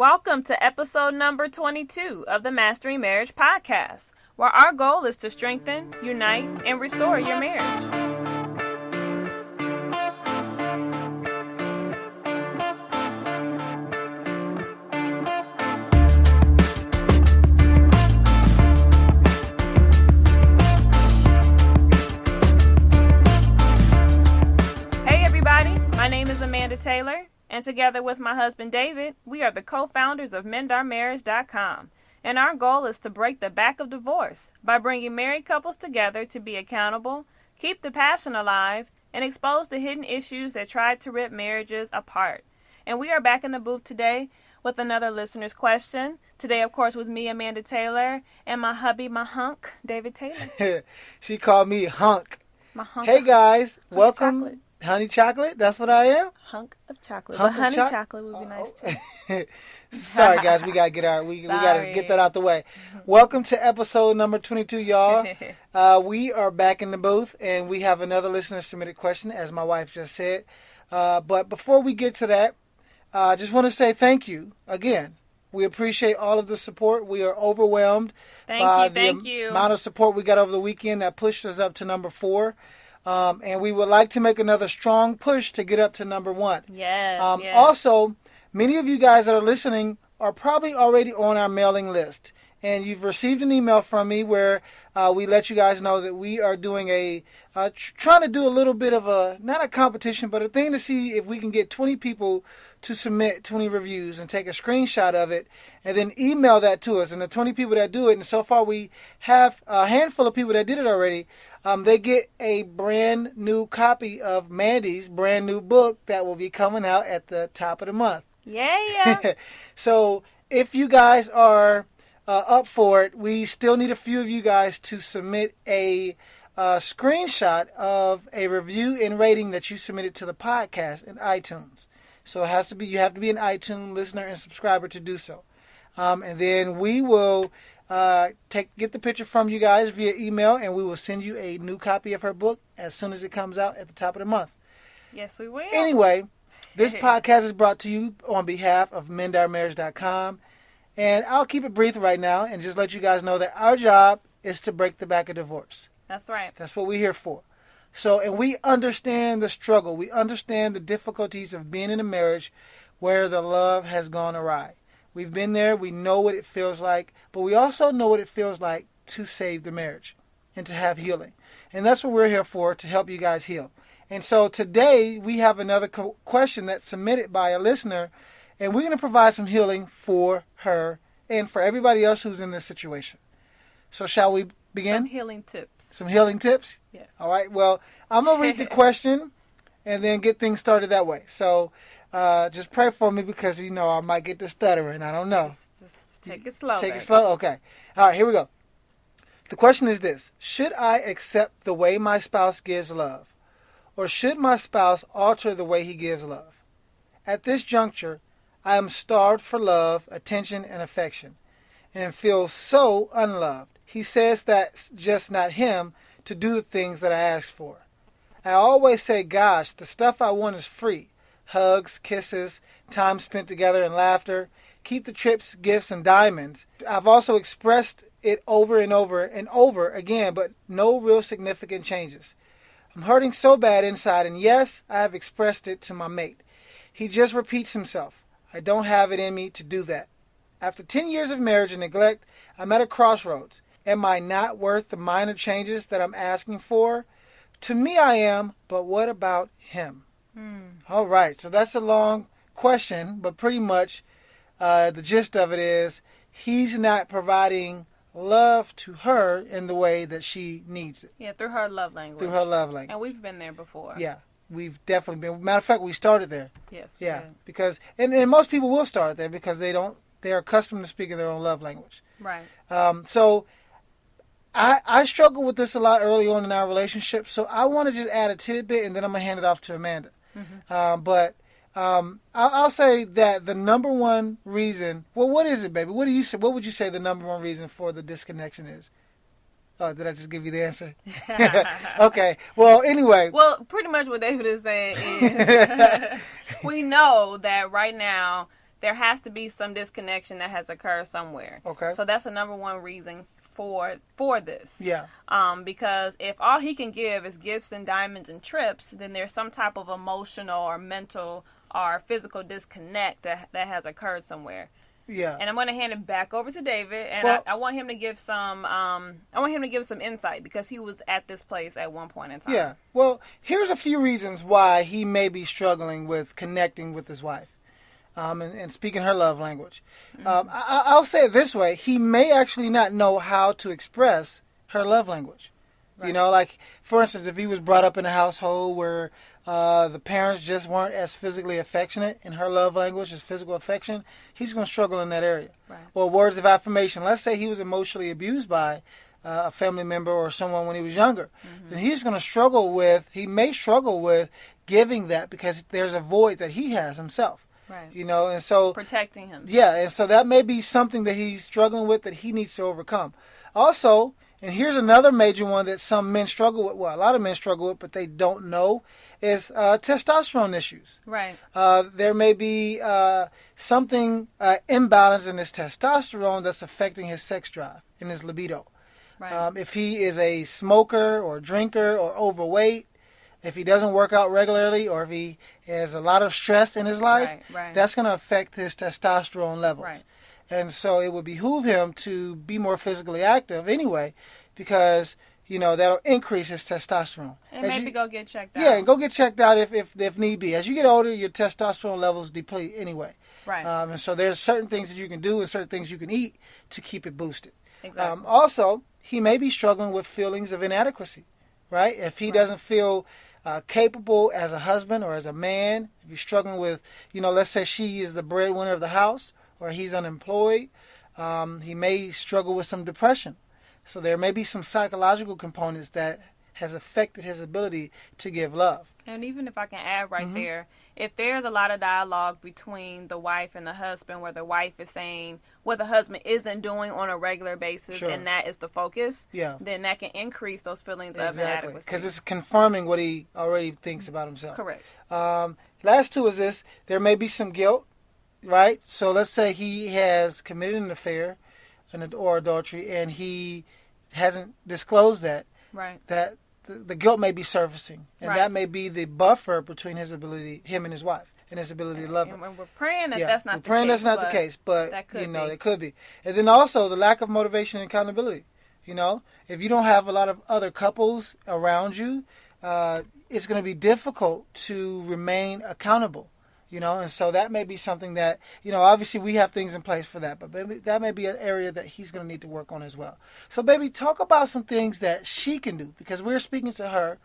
Welcome to episode number 22 of the Mastering Marriage podcast, where our goal is to strengthen, unite, and restore your marriage. Hey everybody, my name is Amanda Taylor. And together with my husband David, we are the co-founders of mendourmarriage.com. And our goal is to break the back of divorce by bringing married couples together to be accountable, keep the passion alive, and expose the hidden issues that try to rip marriages apart. And we are back in the booth today with another listener's question. Today, of course, with me, Amanda Taylor, and my hubby, my hunk, David Taylor. She called me hunk. My hunk. Hey guys, welcome. Chocolate. Honey chocolate? That's what I am? Hunk of chocolate. Hunk but of honey chocolate would be nice too. Sorry guys, we gotta get that out the way. Welcome to episode number 22, y'all. We are back in the booth, and we have another listener submitted question, as my wife just said. But before we get to that, I just want to say thank you again. We appreciate all of the support. We are overwhelmed by the amount of support we got over the weekend that pushed us up to number 4. And we would like to make another strong push to get up to number 1. Yes, yes. Also, many of you guys that are listening are probably already on our mailing list. And you've received an email from me where we let you guys know that we are doing trying to do a little bit of not a competition, but a thing to see if we can get 20 people to submit 20 reviews and take a screenshot of it and then email that to us. And the 20 people that do it, and so far we have a handful of people that did it already, they get a brand new copy of Mandy's brand new book that will be coming out at the top of the month. Yeah. So if you guys are up for it, we still need a few of you guys to submit a screenshot of a review and rating that you submitted to the podcast in iTunes. So you have to be an iTunes listener and subscriber to do so. And then we will get the picture from you guys via email, and we will send you a new copy of her book as soon as it comes out at the top of the month. Yes, we will. Anyway, this podcast is brought to you on behalf of mendourmarriage.com. And I'll keep it brief right now and just let you guys know that our job is to break the back of divorce. That's right. That's what we're here for. So, and we understand the struggle. We understand the difficulties of being in a marriage where the love has gone awry. We've been there. We know what it feels like. But we also know what it feels like to save the marriage and to have healing. And that's what we're here for, to help you guys heal. And so today we have another question that's submitted by a listener. And we're going to provide some healing for her and for everybody else who's in this situation. So shall we begin? Some healing tips. Some healing tips? Yes. All right. Well, I'm going to read the question and then get things started that way. So just pray for me because, I might get to stuttering. I don't know. Just take it slow. Take it slow? Okay. All right. Here we go. The question is this. Should I accept the way my spouse gives love? Or should my spouse alter the way he gives love? At this juncture, I am starved for love, attention, and affection, and feel so unloved. He says that's just not him to do the things that I ask for. I always say, gosh, the stuff I want is free. Hugs, kisses, time spent together and laughter. Keep the trips, gifts, and diamonds. I've also expressed it over and over and over again, but no real significant changes. I'm hurting so bad inside, and yes, I have expressed it to my mate. He just repeats himself. I don't have it in me to do that. After 10 years of marriage and neglect, I'm at a crossroads. Am I not worth the minor changes that I'm asking for? To me, I am, but what about him? All right, so that's a long question, but pretty much the gist of it is he's not providing love to her in the way that she needs it. Yeah, through her love language. And we've been there before. Yeah. We've definitely been. Matter of fact, we started there. Yes. Yeah, because and most people will start there because they're accustomed to speaking their own love language. Right. So I struggled with this a lot early on in our relationship. So I want to just add a tidbit, and then I'm gonna hand it off to Amanda. I'll say that the number one reason. Well, what is it, baby? What do you say? What would you say the number one reason for the disconnection is? Oh, did I just give you the answer? Okay. Well, anyway. Well, pretty much what David is saying is we know that right now there has to be some disconnection that has occurred somewhere. Okay. So that's the number one reason for this. Yeah. Because if all he can give is gifts and diamonds and trips, then there's some type of emotional or mental or physical disconnect that has occurred somewhere. Yeah. And I'm going to hand it back over to David, and Well, I want him to give some. I want him to give some insight because he was at this place at one point in time. Yeah. Well, here's a few reasons why he may be struggling with connecting with his wife, and speaking her love language. I'll say it this way: he may actually not know how to express her love language. Right. You know, like for instance, if he was brought up in a household where the parents just weren't as physically affectionate, and her love language is physical affection, he's going to struggle in that area. Right. Or words of affirmation. Let's say he was emotionally abused by a family member or someone when he was younger. Then he's going to he may struggle with giving that because there's a void that he has himself. Right. You know, and so protecting him. Yeah, and so that may be something that he's struggling with that he needs to overcome. Also, and here's another major one that some men struggle with, well, a lot of men struggle with, but they don't know, is testosterone issues. Right. There may be something imbalance in his testosterone that's affecting his sex drive and his libido. Right. If he is a smoker or drinker or overweight, if he doesn't work out regularly, or if he has a lot of stress in his life, right. that's going to affect his testosterone levels. Right. And so it would behoove him to be more physically active anyway, because, you know, that'll increase his testosterone. And maybe go get checked out. Yeah, and go get checked out if need be. As you get older, your testosterone levels deplete anyway. Right. And so there's certain things that you can do and certain things you can eat to keep it boosted. Exactly. Also, he may be struggling with feelings of inadequacy, right? If he doesn't feel capable as a husband or as a man, if he's struggling with, you know, let's say she is the breadwinner of the house or he's unemployed, he may struggle with some depression. So there may be some psychological components that has affected his ability to give love. And even if I can add right there, if there's a lot of dialogue between the wife and the husband where the wife is saying what the husband isn't doing on a regular basis and that is the focus, then that can increase those feelings of inadequacy. Because it's confirming what he already thinks about himself. Correct. Last two is this: there may be some guilt, right? So let's say he has committed an affair or adultery and he hasn't disclosed that. Right. That the guilt may be surfacing, and that may be the buffer between him and his wife, and his ability to love her. And we're praying that's not the case. We're praying that's not the case, but that you know, it could be. And then also the lack of motivation and accountability. You know, if you don't have a lot of other couples around you, it's going to be difficult to remain accountable. You know, and so that may be something that, you know, obviously we have things in place for that, but maybe that may be an area that he's going to need to work on as well. So, baby, talk about some things that she can do, because we're speaking to her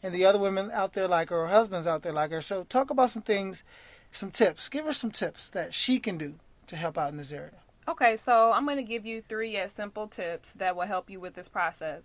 and the other women out there like her, or husbands out there like her. So talk about some things, some tips. Give her some tips that she can do to help out in this area. Okay, so I'm going to give you 3 simple tips that will help you with this process.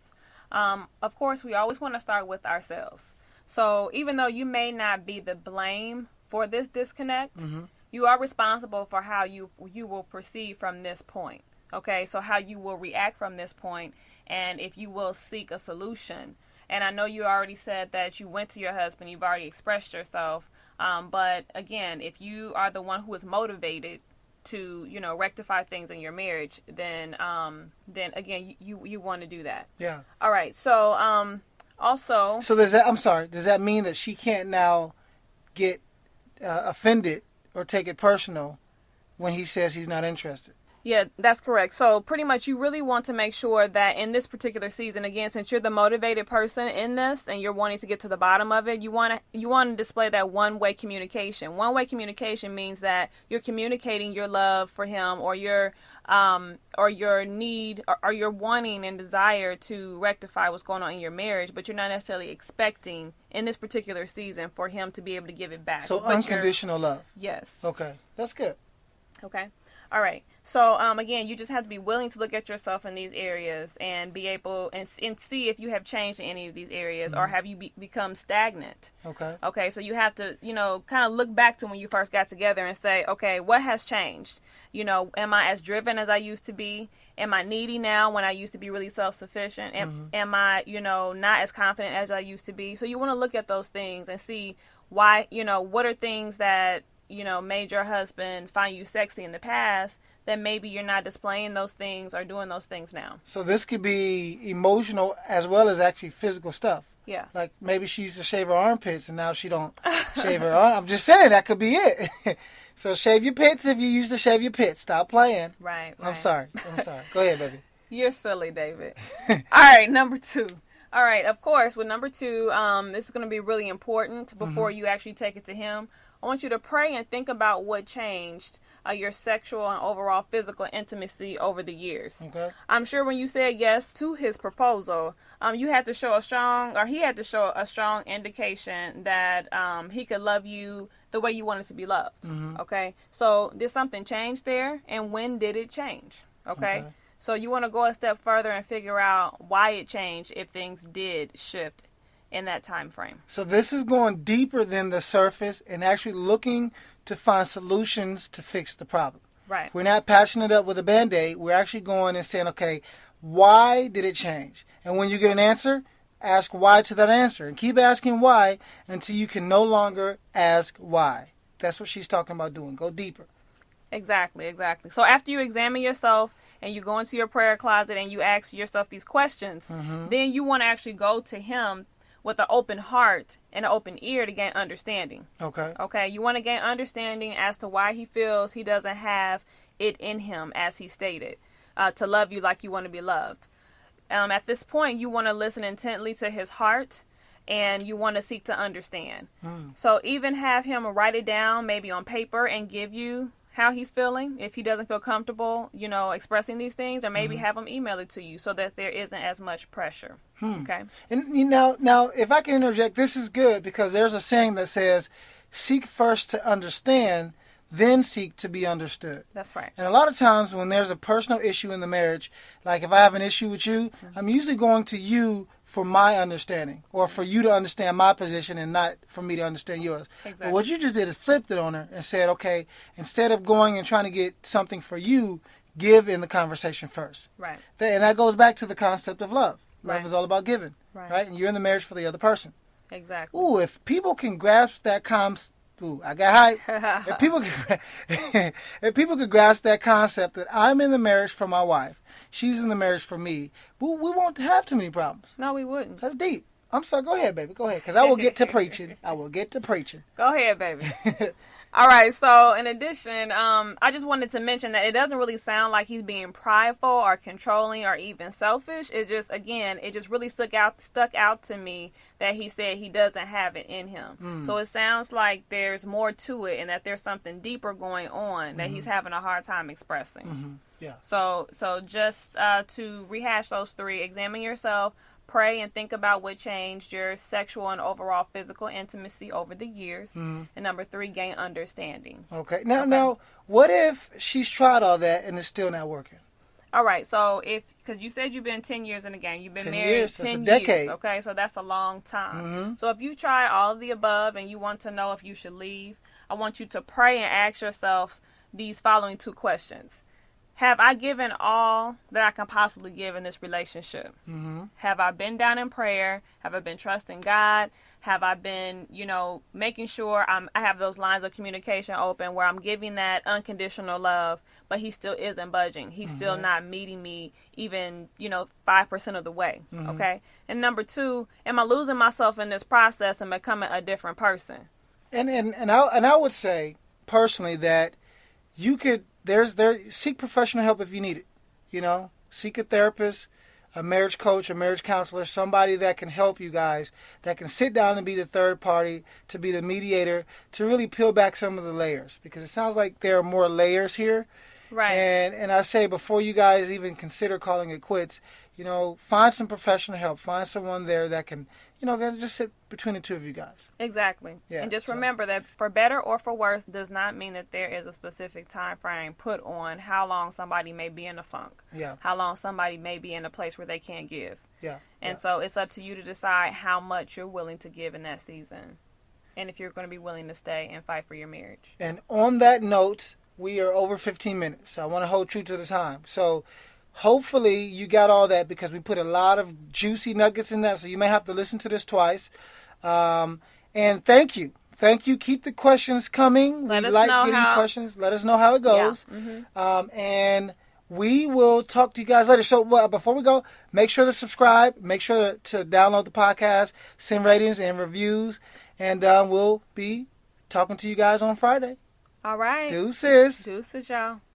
Of course, we always want to start with ourselves. So even though you may not be the blame for this disconnect, you are responsible for how you will proceed from this point. Okay, so how you will react from this point, and if you will seek a solution. And I know you already said that you went to your husband, you've already expressed yourself, but again, if you are the one who is motivated to, you know, rectify things in your marriage, then again, you want to do that. Yeah. All right, so also. So does that mean that she can't now get offended or take it personal when he says he's not interested? Yeah, that's correct. So pretty much you really want to make sure that in this particular season, again, since you're the motivated person in this and you're wanting to get to the bottom of it, you want to display that one-way communication. One-way communication means that you're communicating your love for him, or your need, or your wanting and desire to rectify what's going on in your marriage, but you're not necessarily expecting in this particular season for him to be able to give it back. So unconditional love. Yes. Okay, that's good. Okay. All right. So, again, you just have to be willing to look at yourself in these areas and be able and see if you have changed in any of these areas, or have you become stagnant. Okay. Okay. So you have to, you know, kind of look back to when you first got together and say, okay, what has changed? You know, am I as driven as I used to be? Am I needy now when I used to be really self-sufficient? Am I, you know, not as confident as I used to be? So you want to look at those things and see why, you know, what are things that made your husband find you sexy in the past, then maybe you're not displaying those things or doing those things now. So this could be emotional as well as actually physical stuff. Yeah. Like maybe she used to shave her armpits and now she don't shave her arm. I'm just saying that could be it. So shave your pits if you used to shave your pits. Stop playing. Right. I'm sorry. Go ahead, baby. You're silly, David. All right, number 2. All right, of course, with number 2, this is going to be really important before you actually take it to him. I want you to pray and think about what changed your sexual and overall physical intimacy over the years. Okay. I'm sure when you said yes to his proposal, he had to show a strong indication that he could love you the way you wanted to be loved. Okay. So did something change there, and when did it change? Okay. So you want to go a step further and figure out why it changed if things did shift in that time frame. So this is going deeper than the surface and actually looking to find solutions to fix the problem. Right. We're not patching it up with a Band-Aid. We're actually going and saying, okay, why did it change? And when you get an answer, ask why to that answer. And keep asking why until you can no longer ask why. That's what she's talking about doing. Go deeper. Exactly. So after you examine yourself and you go into your prayer closet and you ask yourself these questions, then you want to actually go to him with an open heart and an open ear to gain understanding. Okay. You want to gain understanding as to why he feels he doesn't have it in him, as he stated, to love you like you want to be loved. At this point, you want to listen intently to his heart, and you want to seek to understand. So even have him write it down, maybe on paper, and give you how he's feeling if he doesn't feel comfortable, expressing these things, or maybe have him email it to you so that there isn't as much pressure. Okay. And now, if I can interject, this is good because there's a saying that says, "Seek first to understand, then seek to be understood." That's right. And a lot of times when there's a personal issue in the marriage, like if I have an issue with you, I'm usually going to you for my understanding, or for you to understand my position and not for me to understand yours. Exactly. But what you just did is flipped it on her and said, okay, instead of going and trying to get something for you, give in the conversation first. Right. And that goes back to the concept of love. Love Right. is all about giving, right? And you're in the marriage for the other person. Exactly. Ooh, if people can grasp that ooh, I got hype. If people could grasp that concept that I'm in the marriage for my wife, she's in the marriage for me, we won't have too many problems. No, we wouldn't. That's deep. I'm sorry. Go ahead, baby. Go ahead, because I will get to preaching. Go ahead, baby. All right. So in addition, I just wanted to mention that it doesn't really sound like he's being prideful or controlling or even selfish. It just really stuck out to me that he said he doesn't have it in him. So it sounds like there's more to it and that there's something deeper going on that he's having a hard time expressing. Yeah. So just to rehash those 3, examine yourself, pray and think about what changed your sexual and overall physical intimacy over the years. And number 3, gain understanding. Okay. Now, what if she's tried all that and it's still not working? All right. So because you said you've been 10 years in the game, you've been 10 married years, 10 that's a years. decade. Okay. So that's a long time. So if you try all of the above and you want to know if you should leave, I want you to pray and ask yourself these following 2 questions. Have I given all that I can possibly give in this relationship? Have I been down in prayer? Have I been trusting God? Have I been, making sure I have those lines of communication open where I'm giving that unconditional love, but he still isn't budging. He's still not meeting me even, 5% of the way. Okay. And number 2, am I losing myself in this process and becoming a different person? And I would say personally that you could seek professional help if you need it. Seek a therapist, a marriage coach, a marriage counselor, somebody that can help you guys, that can sit down and be the third party, to be the mediator, to really peel back some of the layers, because it sounds like there are more layers here. Right. And I say, before you guys even consider calling it quits, find some professional help. Find someone there that can, just sit between the 2 of you guys. Exactly. Yeah, and just remember that for better or for worse does not mean that there is a specific time frame put on how long somebody may be in a funk. Yeah. How long somebody may be in a place where they can't give. Yeah. And so it's up to you to decide how much you're willing to give in that season. And if you're going to be willing to stay and fight for your marriage. And on that note, we are over 15 minutes. So I want to hold true to the time. So hopefully you got all that, because we put a lot of juicy nuggets in that. So you may have to listen to this twice. And thank you thank you. Keep the questions coming. Let we us like know getting how... questions. Let us know how it goes. Yeah. And we will talk to you guys later. So before we go, make sure to subscribe. Make sure to download the podcast, send ratings and reviews. And we'll be talking to you guys on Friday. All right. Deuces. Deuces, y'all.